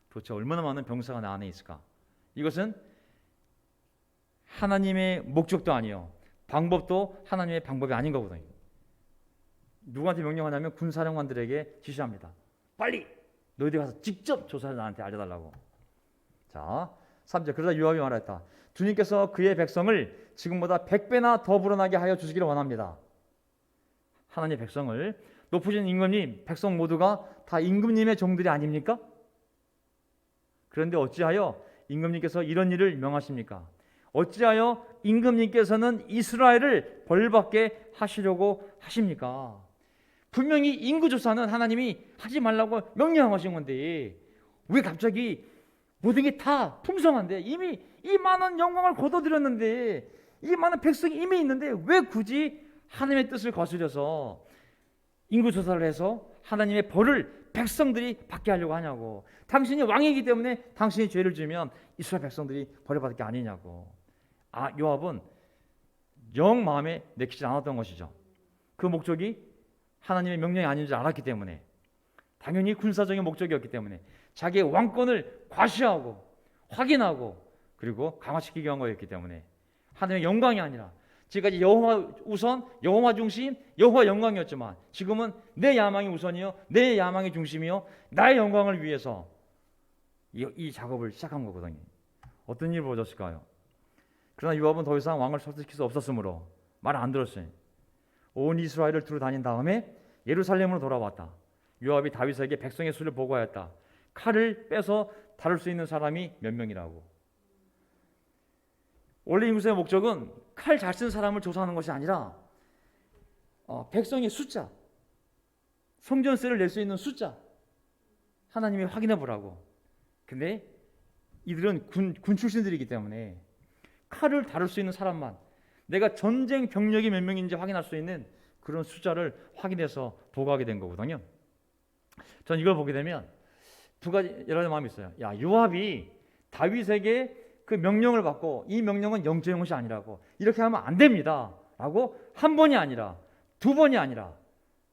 도대체 얼마나 많은 병사가 나 안에 있을까? 이것은 하나님의 목적도 아니에요. 방법도 하나님의 방법이 아닌 거거든요. 누구한테 명령하냐면 군사령관들에게 지시합니다. 빨리 너희들 가서 직접 조사를 나한테 알려달라고. 자, 3절 그러자 요압이 말했다. 주님께서 그의 백성을 지금보다 100배나 더 불어나게 하여 주시기를 원합니다. 하나님의 백성을, 높으신 임금님, 백성 모두가 다 임금님의 종들이 아닙니까? 그런데 어찌하여 임금님께서 이런 일을 명하십니까? 어찌하여 임금님께서는 이스라엘을 벌받게 하시려고 하십니까? 분명히 인구조사는 하나님이 하지 말라고 명령하신 건데 왜 갑자기 모든 게 다 풍성한데 이미 이 많은 영광을 거둬들였는데 이 많은 백성이 이미 있는데 왜 굳이 하나님의 뜻을 거스려서 인구조사를 해서 하나님의 벌을 백성들이 받게 하려고 하냐고. 당신이 왕이기 때문에 당신이 죄를 지으면 이스라엘 백성들이 벌을 받을 게 아니냐고. 요압은 영 마음에 내키지 않았던 것이죠. 그 목적이 하나님의 명령이 아닌 줄 알았기 때문에, 당연히 군사적인 목적이었기 때문에 자기의 왕권을 과시하고 확인하고 그리고 강화시키기 위한 거였기 때문에 하나님의 영광이 아니라, 지금까지 여호와 우선, 여호와 중심, 여호와 영광이었지만 지금은 내 야망이 우선이요, 내 야망이 중심이요, 나의 영광을 위해서 이 작업을 시작한 거거든요. 어떤 일이 벌어졌을까요? 그러나 요압은 더 이상 왕을 설득할 수 없었으므로 말을 안 들었어요. 온 이스라엘을 두루 다닌 다음에 예루살렘으로 돌아왔다. 요압이 다윗에게 백성의 수를 보고하였다. 칼을 빼서 다룰 수 있는 사람이 몇 명이라고. 원래 인구수의 목적은 칼 잘 쓴 사람을 조사하는 것이 아니라 백성의 숫자, 성전세를 낼 수 있는 숫자, 하나님이 확인해 보라고. 근데 이들은 군 출신들이기 때문에 칼을 다룰 수 있는 사람만, 내가 전쟁 병력이 몇 명인지 확인할 수 있는 그런 숫자를 확인해서 보고하게 된 거거든요. 전 이걸 보게 되면 두 가지 여러 가지 마음이 있어요. 요압이 다윗에게 그 명령을 받고 이 명령은 영적인 것이 아니라고, 이렇게 하면 안 됩니다 라고 한 번이 아니라 두 번이 아니라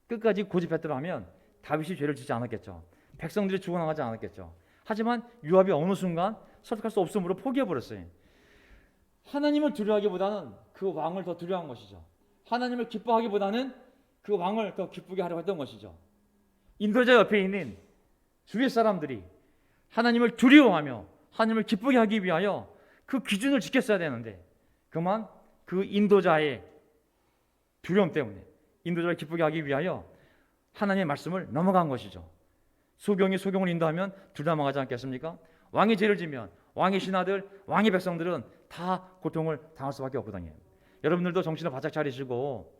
끝까지 고집했더라 하면 다윗이 죄를 짓지 않았겠죠. 백성들이 죽어나가지 않았겠죠. 하지만 요압이 어느 순간 설득할 수 없으므로 포기해버렸어요. 하나님을 두려워하기보다는 그 왕을 더 두려워한 것이죠. 하나님을 기뻐하기보다는 그 왕을 더 기쁘게 하려고 했던 것이죠. 인도자 옆에 있는 주위 사람들이 하나님을 두려워하며 하나님을 기쁘게 하기 위하여 그 기준을 지켰어야 되는데 그만 그 인도자의 두려움 때문에 인도자를 기쁘게 하기 위하여 하나님의 말씀을 넘어간 것이죠. 소경이 소경을 인도하면 둘 다 망하지 않겠습니까? 왕이 죄를 지면 왕의 신하들, 왕의 백성들은 다 고통을 당할 수밖에 없거든요. 여러분들도 정신을 바짝 차리시고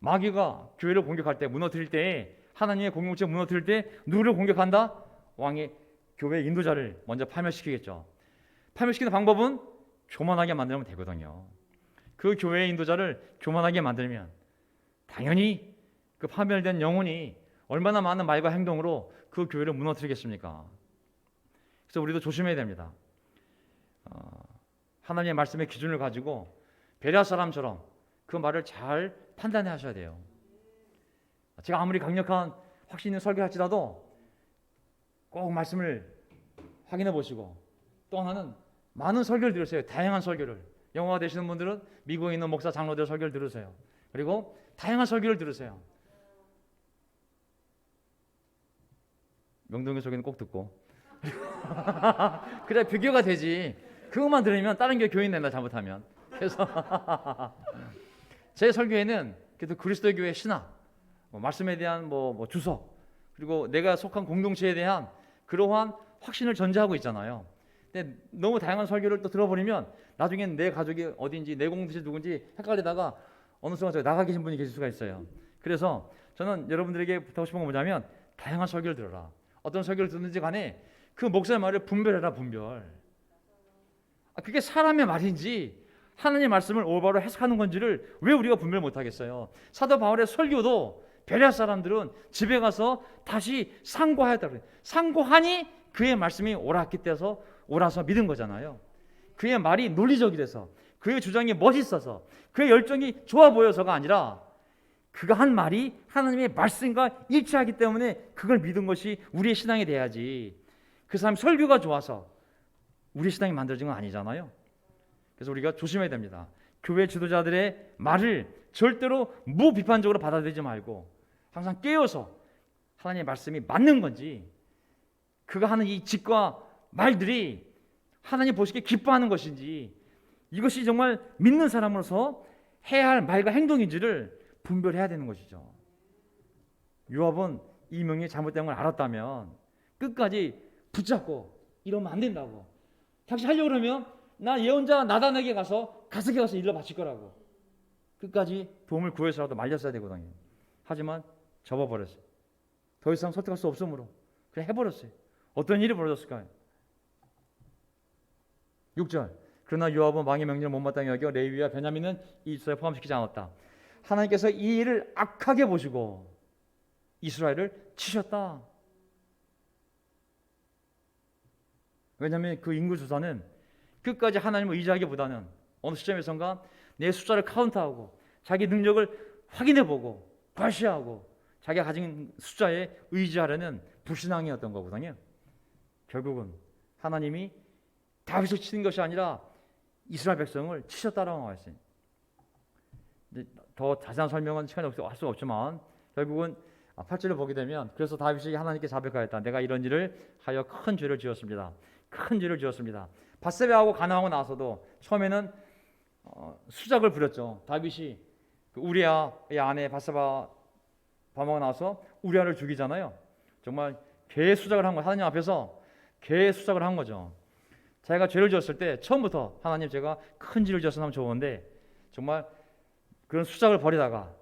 마귀가 교회를 공격할 때, 무너뜨릴 때, 하나님의 공동체 무너뜨릴 때 누구를 공격한다? 왕의 교회 인도자를 먼저 파멸시키겠죠. 파멸시키는 방법은 교만하게 만들면 되거든요. 그 교회의 인도자를 교만하게 만들면 당연히 그 파멸된 영혼이 얼마나 많은 말과 행동으로 그 교회를 무너뜨리겠습니까? 그래서 우리도 조심해야 됩니다. 하나님의 말씀의 기준을 가지고 베레아 사람처럼 그 말을 잘 판단해 하셔야 돼요. 제가 아무리 강력한 확신 있는 설교를 할지라도 꼭 말씀을 확인해 보시고, 또 하나는 많은 설교를 들으세요. 다양한 설교를. 영어가 되시는 분들은 미국에 있는 목사 장로들 설교를 들으세요. 그리고 다양한 설교를 들으세요. 명동의 설교는 꼭 듣고 그래 비교가 되지. 그것만 들으면 다른 교회 교인 된다 잘못하면. 그래서 제 설교에는 그래도 그리스도의 교회 신학, 말씀에 대한 주석, 그리고 내가 속한 공동체에 대한 그러한 확신을 전제하고 있잖아요. 근데 너무 다양한 설교를 또 들어버리면 나중엔 내 가족이 어딘지, 내 공동체 누군지 헷갈리다가 어느 순간 저기 나가 계신 분이 계실 수가 있어요. 그래서 저는 여러분들에게 부탁하고 싶은 건 뭐냐면 다양한 설교를 들어라. 어떤 설교를 듣는지 간에 그 목사의 말을 분별해라. 분별. 그게 사람의 말인지 하나님의 말씀을 올바로 해석하는 건지를 왜 우리가 분별 못하겠어요? 사도 바울의 설교도 베레아 사람들은 집에 가서 다시 상고하였다 그래요. 상고하니 그의 말씀이 옳아서 믿은 거잖아요. 그의 말이 논리적이라서, 그의 주장이 멋있어서, 그의 열정이 좋아 보여서가 아니라 그가 한 말이 하나님의 말씀과 일치하기 때문에 그걸 믿은 것이 우리의 신앙이 돼야지, 그 사람 설교가 좋아서 우리 신앙이 만들어진 건 아니잖아요. 그래서 우리가 조심해야 됩니다. 교회 지도자들의 말을 절대로 무비판적으로 받아들이지 말고 항상 깨어서 하나님의 말씀이 맞는 건지, 그가 하는 이 짓과 말들이 하나님 보시기에 기뻐하는 것인지, 이것이 정말 믿는 사람으로서 해야 할 말과 행동인지를 분별해야 되는 것이죠. 요압은 이 명령이 잘못된 걸 알았다면 끝까지 붙잡고 이러면 안 된다고. 다시 하려고 그러면 나 예언자 나단에게 가서 가석에 가서 일러 바칠 거라고. 끝까지 도움을 구해서라도 말렸어야 되거든요. 하지만 접어버렸어요. 더 이상 설득할 수 없으므로 그냥 해버렸어요. 어떤 일이 벌어졌을까요? 6절. 그러나 요압은 왕의 명령을 못마땅히 여겨 레위와 베냐민은 이스라엘을 포함시키지 않았다. 하나님께서 이 일을 악하게 보시고 이스라엘을 치셨다. 왜냐하면 그 인구 조사는 끝까지 하나님을 의지하기보다는 어느 시점에선가 내 숫자를 카운트하고 자기 능력을 확인해보고 과시하고 자기가 가진 숫자에 의지하려는 불신앙이었던 거거든요. 결국은 하나님이 다윗을 치는 것이 아니라 이스라엘 백성을 치셨다라고 나와 있어요. 더 자세한 설명은 시간이 없어서 할 수가 없지만 결국은 8절을 보게 되면 그래서 다윗이 하나님께 자백하였다. 내가 이런 일을 하여 큰 죄를 지었습니다. 큰 죄를 지었습니다. 밧세바하고 간음하고 나서도 처음에는 수작을 부렸죠. 다윗이 그 우리아의 아내 밧세바 밤하고 나서 우리아를 죽이잖아요. 정말 개 수작을 한 거, 하나님 앞에서 개 수작을 한 거죠. 자기가 죄를 지었을 때 처음부터 하나님 제가 큰 죄를 지었으면 하면 좋은데 정말 그런 수작을 벌이다가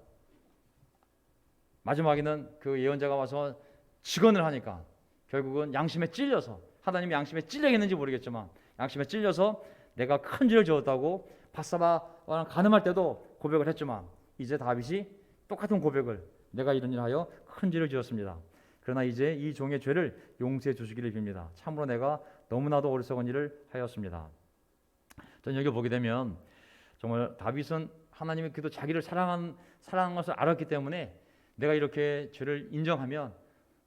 마지막에는 그 예언자가 와서 직언을 하니까 결국은 양심에 찔려서, 하나님이 양심에 찔려있는지 모르겠지만 양심에 찔려서 내가 큰 죄를 지었다고 밧세바와 간음할 때도 고백을 했지만 이제 다윗이 똑같은 고백을, 내가 이런 일을 하여 큰 죄를 지었습니다. 그러나 이제 이 종의 죄를 용서해 주시기를 빕니다. 참으로 내가 너무나도 어리석은 일을 하였습니다. 저는 여기 보게 되면 정말 다윗은 하나님이 그래도 자기를 사랑하는 것을 알았기 때문에 내가 이렇게 죄를 인정하면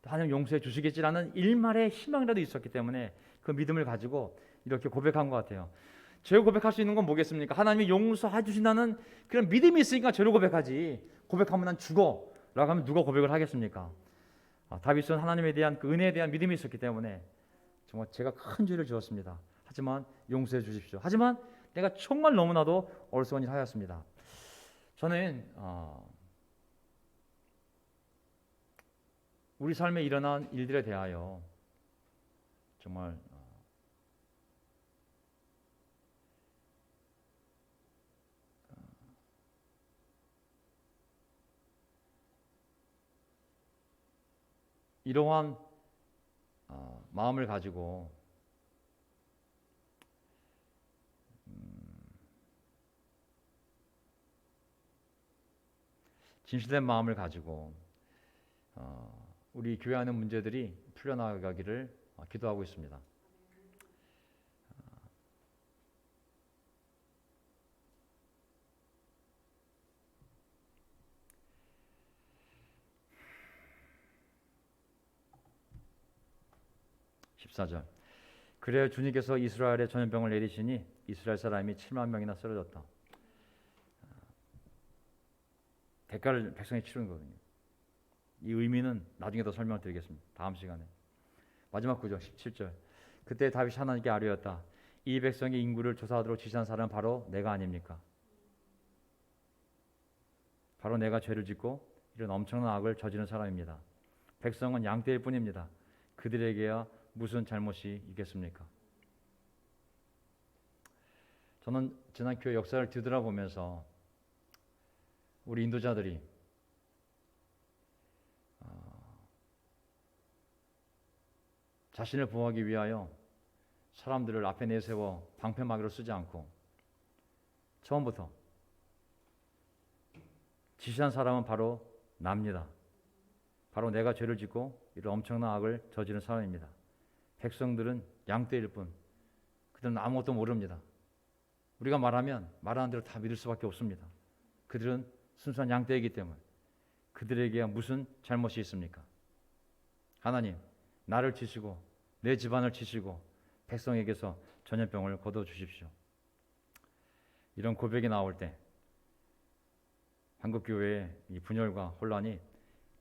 하나님 용서해 주시겠지라는 일말의 희망이라도 있었기 때문에 그 믿음을 가지고 이렇게 고백한 것 같아요. 죄 고백할 수 있는 건 뭐겠습니까? 하나님이 용서해 주신다는 그런 믿음이 있으니까 죄를 고백하지. 고백하면 난 죽어 라고 하면 누가 고백을 하겠습니까? 다윗은 하나님에 대한 그 은혜에 대한 믿음이 있었기 때문에 정말 제가 큰 죄를 지었습니다. 하지만 용서해 주십시오. 하지만 내가 정말 너무나도 어리석은 일을 하였습니다. 저는 우리 삶에 일어난 일들에 대하여 정말 이러한 마음을 가지고 진실된 마음을 가지고 우리 교회 안의 문제들이 풀려나가기를 기도하고 있습니다. (14절) 그래야 주님께서 이스라엘에 전염병을 내리시니 이스라엘 사람이 7만 명이나 쓰러졌다. 대가를 백성이 치르는 거거든요. 이 의미는 나중에 더 설명을 드리겠습니다. 다음 시간에. 마지막 구절 17절 그때 다윗이 하나님께 아뢰었다. 이 백성의 인구를 조사하도록 지시한 사람은 바로 내가 아닙니까? 바로 내가 죄를 짓고 이런 엄청난 악을 저지른 사람입니다. 백성은 양떼일 뿐입니다. 그들에게야 무슨 잘못이 있겠습니까? 저는 지난 교회 역사를 뒤돌아보면서 우리 인도자들이 자신을 보호하기 위하여 사람들을 앞에 내세워 방패막이로 쓰지 않고 처음부터 지시한 사람은 바로 납니다. 바로 내가 죄를 짓고 이런 엄청난 악을 저지른 사람입니다. 백성들은 양떼일 뿐, 그들은 아무것도 모릅니다. 우리가 말하는 대로 다 믿을 수밖에 없습니다. 그들은 순수한 양떼이기 때문에 그들에게 무슨 잘못이 있습니까? 하나님, 나를 치시고 내 집안을 치시고 백성에게서 전염병을 거둬주십시오. 이런 고백이 나올 때 한국교회의 이 분열과 혼란이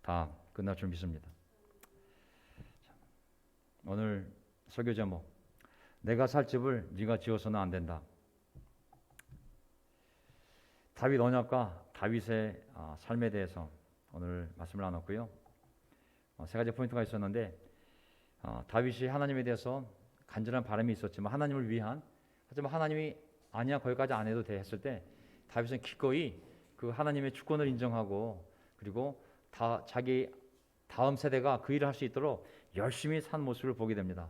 다 끝날 줄 믿습니다. 오늘 설교 제목, 내가 살 집을 네가 지어서는 안 된다. 다윗 언약과 다윗의 삶에 대해서 오늘 말씀을 나눴고요. 세 가지 포인트가 있었는데 다윗이 하나님에 대해서 간절한 바람이 있었지만 하나님을 위한, 하지만 하나님이 아니야 거기까지 안 해도 돼 했을 때 다윗은 기꺼이 그 하나님의 주권을 인정하고 그리고 자기 다음 세대가 그 일을 할 수 있도록 열심히 산 모습을 보게 됩니다.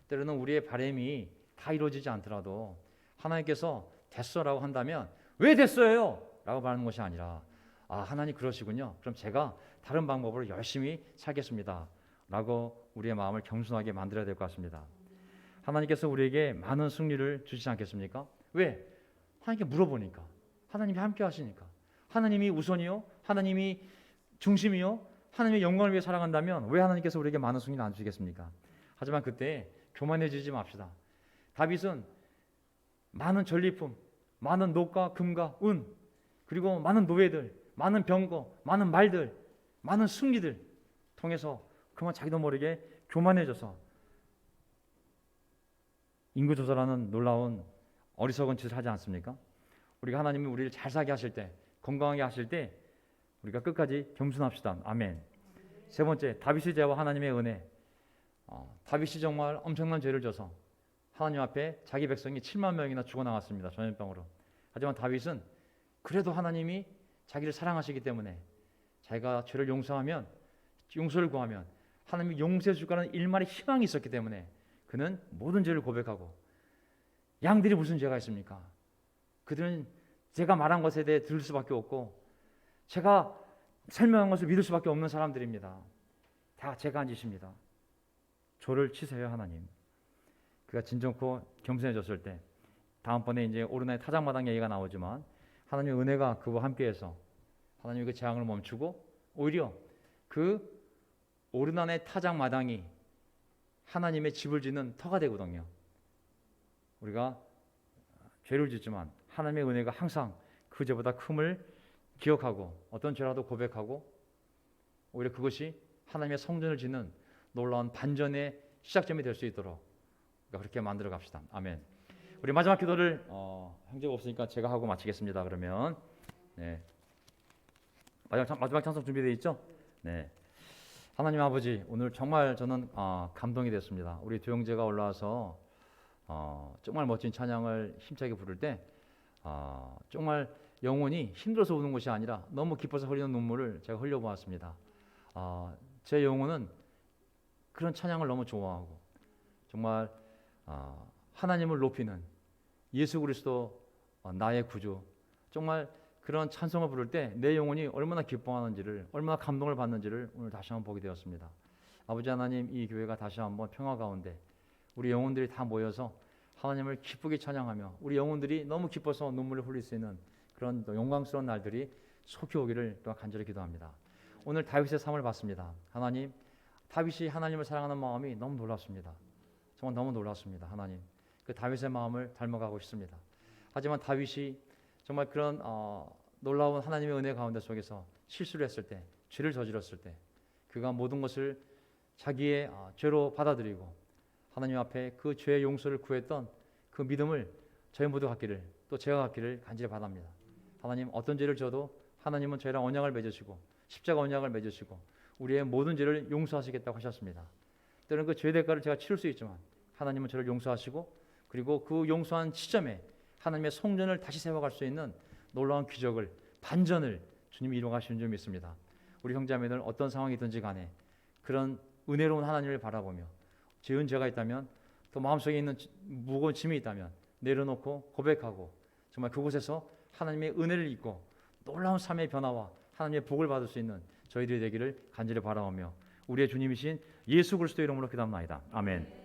때로는 우리의 바람이 다 이루어지지 않더라도 하나님께서 됐어라고 한다면 왜 됐어요? 라고 말하는 것이 아니라 하나님 그러시군요. 그럼 제가 다른 방법으로 열심히 살겠습니다. 라고 우리의 마음을 겸손하게 만들어야 될 것 같습니다. 하나님께서 우리에게 많은 승리를 주시지 않겠습니까? 왜? 하나님께 물어보니까. 하나님이 함께 하시니까. 하나님이 우선이요? 하나님이 중심이요? 하나님의 영광을 위해 살아간다면 왜 하나님께서 우리에게 많은 승리를 안 주시겠습니까? 하지만 그때 교만해지지 맙시다. 다윗은 많은 전리품, 많은 녹과 금과 은, 그리고 많은 노예들, 많은 병거, 많은 말들, 많은 승리들 통해서 그만 자기도 모르게 교만해져서 인구 조절하는 놀라운 어리석은 짓을 하지 않습니까? 우리가 하나님이 우리를 잘 살게 하실 때, 건강하게 하실 때 우리가 끝까지 겸손합시다. 아멘. 세 번째, 다윗의 죄와 하나님의 은혜. 다윗이 정말 엄청난 죄를 져서 하나님 앞에 자기 백성이 7만 명이나 죽어나갔습니다. 전염병으로. 하지만 다윗은 그래도 하나님이 자기를 사랑하시기 때문에 자기가 죄를 용서하면, 용서를 구하면 하나님이 용서해 줄 거라는 일말의 희망이 있었기 때문에 그는 모든 죄를 고백하고, 양들이 무슨 죄가 있습니까? 그들은 제가 말한 것에 대해 들을 수밖에 없고 제가 설명한 것을 믿을 수밖에 없는 사람들입니다. 다 제가 한 짓입니다. 저를 치세요 하나님. 그가 진정코 겸손해졌을 때, 다음번에 이제 오르나의 타작마당 얘기가 나오지만 하나님의 은혜가 그와 함께해서 하나님이 그 재앙을 멈추고 오히려 그 오르나의 타작마당이 하나님의 집을 짓는 터가 되거든요. 우리가 죄를 짓지만 하나님의 은혜가 항상 그 죄보다 큼을 기억하고 어떤 죄라도 고백하고 오히려 그것이 하나님의 성전을 짓는 놀라운 반전의 시작점이 될 수 있도록 그렇게 만들어 갑시다. 아멘. 우리 마지막 기도를 형제가 없으니까 제가 하고 마치겠습니다. 그러면 마지막 찬송 준비되어 있죠? 네. 하나님 아버지, 오늘 정말 저는 감동이 됐습니다. 우리 두 형제가 올라와서 정말 멋진 찬양을 힘차게 부를 때 정말 영혼이 힘들어서 우는 것이 아니라 너무 기뻐서 흘리는 눈물을 제가 흘려보았습니다. 제 영혼은 그런 찬양을 너무 좋아하고 정말 하나님을 높이는 예수 그리스도 나의 구주, 정말 그런 찬송을 부를 때 내 영혼이 얼마나 기뻐하는지를, 얼마나 감동을 받는지를 오늘 다시 한번 보게 되었습니다. 아버지 하나님, 이 교회가 다시 한번 평화 가운데 우리 영혼들이 다 모여서 하나님을 기쁘게 찬양하며 우리 영혼들이 너무 기뻐서 눈물을 흘릴 수 있는 그런 영광스러운 날들이 속히 오기를 또 간절히 기도합니다. 오늘 다윗의 삶을 봤습니다. 하나님, 다윗이 하나님을 사랑하는 마음이 너무 놀랍습니다. 정말 너무 놀랍습니다. 하나님, 그 다윗의 마음을 닮아가고 싶습니다. 하지만 다윗이 정말 그런 놀라운 하나님의 은혜 가운데 속에서 실수를 했을 때, 죄를 저질렀을 때 그가 모든 것을 자기의 죄로 받아들이고 하나님 앞에 그 죄의 용서를 구했던 그 믿음을 저희 모두 갖기를, 또 제가 갖기를 간절히 바랍니다. 하나님, 어떤 죄를 져도 하나님은 저희랑 언약을 맺으시고 십자가 언약을 맺으시고 우리의 모든 죄를 용서하시겠다고 하셨습니다. 때로는 그 죄 대가를 제가 치를 수 있지만 하나님은 저를 용서하시고 그리고 그 용서한 시점에 하나님의 성전을 다시 세워갈 수 있는 놀라운 기적을, 반전을 주님이 이루어가시는 줄 믿습니다. 우리 형제자매들 어떤 상황이든지 간에 그런 은혜로운 하나님을 바라보며 지은 죄가 있다면, 또 마음속에 있는 무거운 짐이 있다면 내려놓고 고백하고 정말 그곳에서 하나님의 은혜를 입고 놀라운 삶의 변화와 하나님의 복을 받을 수 있는 저희들이 되기를 간절히 바라오며 우리의 주님이신 예수 그리스도 이름으로 기도합니다. 아멘.